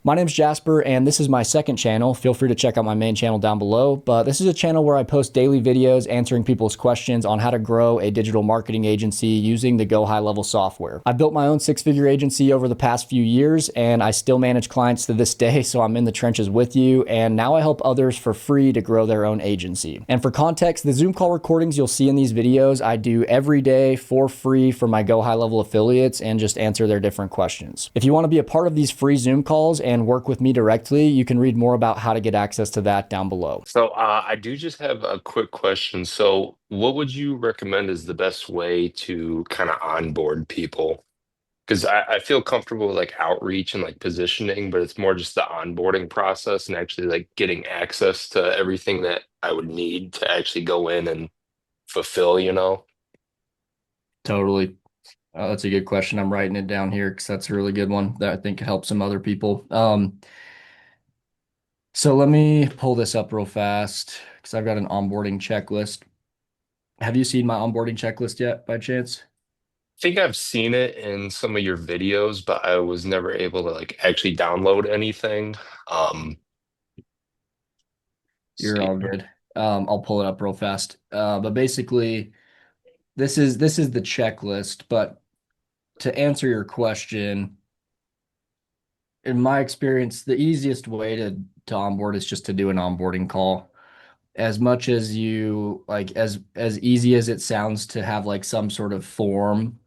My name's Jasper, and this is my second channel. Feel free to check out my main channel down below. But this is a channel where I post daily videos answering people's questions on how to grow a digital marketing agency using the GoHighLevel software. I've built my own six-figure agency over the past few years, and I still manage clients to this day, so I'm in the trenches with you. And now I help others for free to grow their own agency. And for context, the Zoom call recordings you'll see in these videos, I do every day for free for my GoHighLevel affiliates and just answer their different questions. If you want to be a part of these free Zoom calls and work with me directly, you can read more about how to get access to that down below. I do just have a quick question. So, what would you recommend is the best way to kind of onboard people? Because I feel comfortable with like outreach and like positioning, but it's more just the onboarding process and actually like getting access to everything that I would need to actually go in and fulfill. Totally. That's a good question. I'm writing it down here because that's a really good one that I think could help some other people. So let me pull this up real fast because I've got an onboarding checklist. Have you seen my onboarding checklist yet by chance? I think I've seen it in some of your videos, but I was never able to like actually download anything. Um, let's You're see. all good. I'll pull it up real fast. But basically, this is the checklist. But to answer your question, in my experience, the easiest way to onboard is just to do an onboarding call. As much as you like, as easy as it sounds to have like some sort of form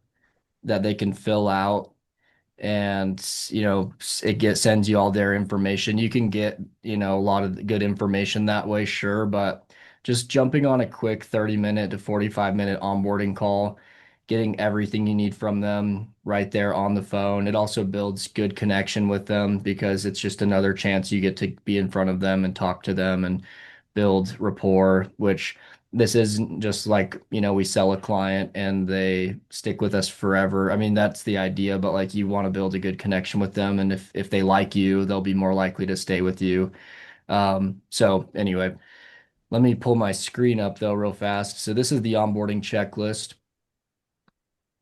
that they can fill out and it sends you all their information. You can get a lot of good information that way, sure, but just jumping on a quick 30-minute to 45-minute onboarding call, getting everything you need from them right there on the phone. It also builds good connection with them because it's just another chance you get to be in front of them and talk to them and build rapport, which this isn't just like, we sell a client and they stick with us forever. I mean, that's the idea, but like you want to build a good connection with them. And if they like you, they'll be more likely to stay with you. So anyway, let me pull my screen up though real fast. So this is the onboarding checklist.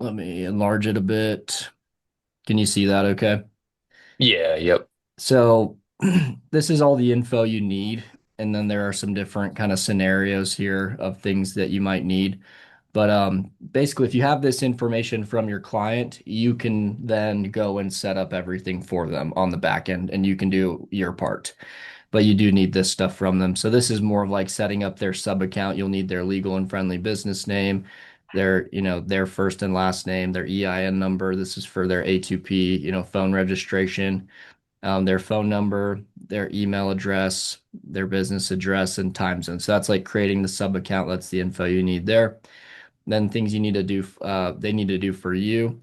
Let me enlarge it a bit. Can you see that okay? Yeah, yep. So this is all the info you need. And then there are some different kind of scenarios here of things that you might need. But basically, if you have this information from your client, you can then go and set up everything for them on the back end, and you can do your part. But you do need this stuff from them. So this is more of like setting up their sub account. You'll need their legal and friendly business name, their first and last name, their EIN number. This is for their A2P, phone registration, their phone number, their email address, their business address, and time zone. So that's like creating the sub account. That's the info you need there. Then things you need to do, they need to do for you.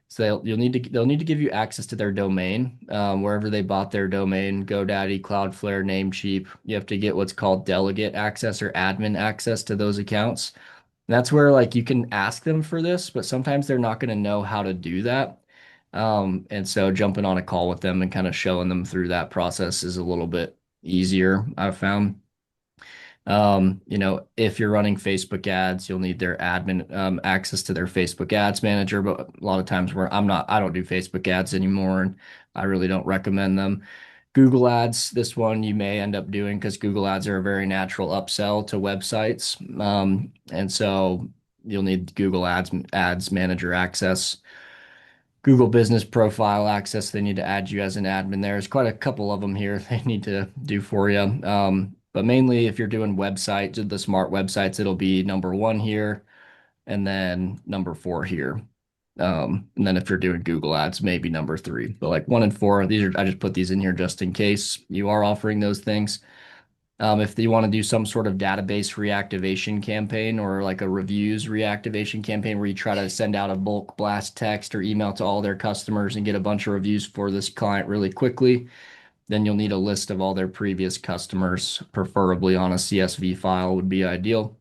So they'll need to give you access to their domain, wherever they bought their domain, GoDaddy, Cloudflare, Namecheap. You have to get what's called delegate access or admin access to those accounts. And that's where like you can ask them for this, but sometimes they're not going to know how to do that. And so jumping on a call with them and kind of showing them through that process is a little bit easier, I've found. If you're running Facebook ads, you'll need their admin access to their Facebook ads manager. But a lot of times where I don't do Facebook ads anymore, and I really don't recommend them. Google ads, this one you may end up doing because Google ads are a very natural upsell to websites. And so you'll need Google ads manager access. Google Business Profile access. They need to add you as an admin there. There's quite a couple of them here they need to do for you. But mainly, if you're doing websites, the smart websites, it'll be number one here and then number four here. And then if you're doing Google Ads, maybe number three. But like one and four, I just put these in here just in case you are offering those things. If you want to do some sort of database reactivation campaign or like a reviews reactivation campaign where you try to send out a bulk blast text or email to all their customers and get a bunch of reviews for this client really quickly, then you'll need a list of all their previous customers, preferably on a CSV file would be ideal.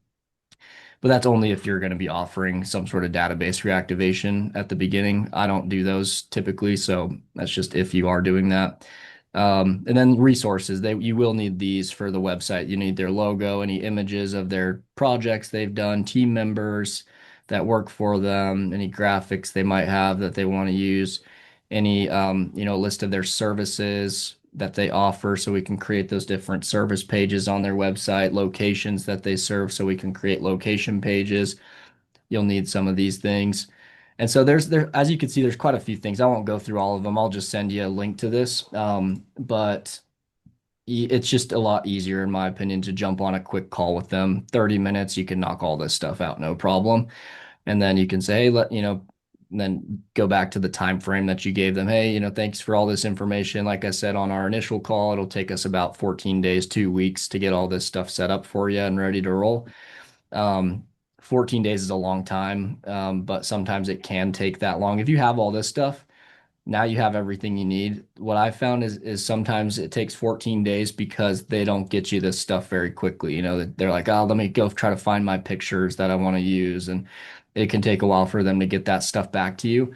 But that's only if you're going to be offering some sort of database reactivation at the beginning. I don't do those typically, so that's just if you are doing that. And then resources, you will need these for the website. You need their logo, any images of their projects they've done, team members that work for them, any graphics they might have that they want to use, any list of their services, that they offer so we can create those different service pages on their website, locations that they serve so we can create location pages. You'll need some of these things. And so as you can see, there's quite a few things. I won't go through all of them. I'll just send you a link to this. But it's just a lot easier, in my opinion, to jump on a quick call with them. 30 minutes, you can knock all this stuff out, no problem. And then you can say, hey, then go back to the time frame that you gave them. Hey, thanks for all this information. Like I said on our initial call, it'll take us about 14 days, 2 weeks to get all this stuff set up for you and ready to roll. Um, 14 days is a long time, but sometimes it can take that long. If you have all this stuff, now you have everything you need. What I found is sometimes it takes 14 days because they don't get you this stuff very quickly. They're like, oh, let me go try to find my pictures that I want to use. And it can take a while for them to get that stuff back to you.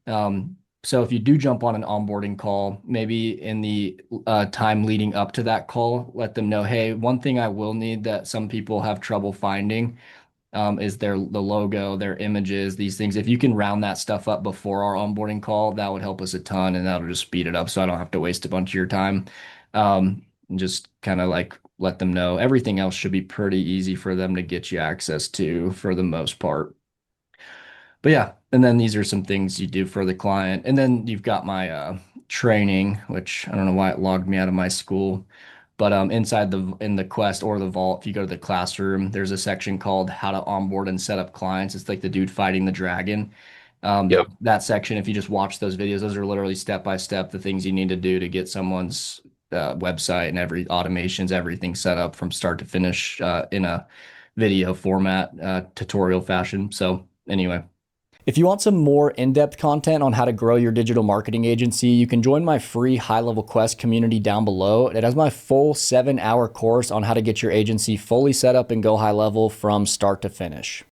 So if you do jump on an onboarding call, maybe in the time leading up to that call, let them know, hey, one thing I will need that some people have trouble finding is the logo, their images, these things. If you can round that stuff up before our onboarding call, that would help us a ton, and that'll just speed it up, so I don't have to waste a bunch of your time. And just kind of like let them know everything else should be pretty easy for them to get you access to for the most part. But yeah, and then these are some things you do for the client. And then you've got my training, which I don't know why it logged me out of my school. But in the Quest or the Vault, if you go to the classroom, there's a section called How to Onboard and Set Up Clients. It's like the dude fighting the dragon. Yep. That section, if you just watch those videos, those are literally step by step the things you need to do to get someone's website and every automations, everything set up from start to finish in a video format, tutorial fashion. So anyway. If you want some more in-depth content on how to grow your digital marketing agency, you can join my free HighLevel Quest community down below. It has my full 7-hour course on how to get your agency fully set up and go high level from start to finish.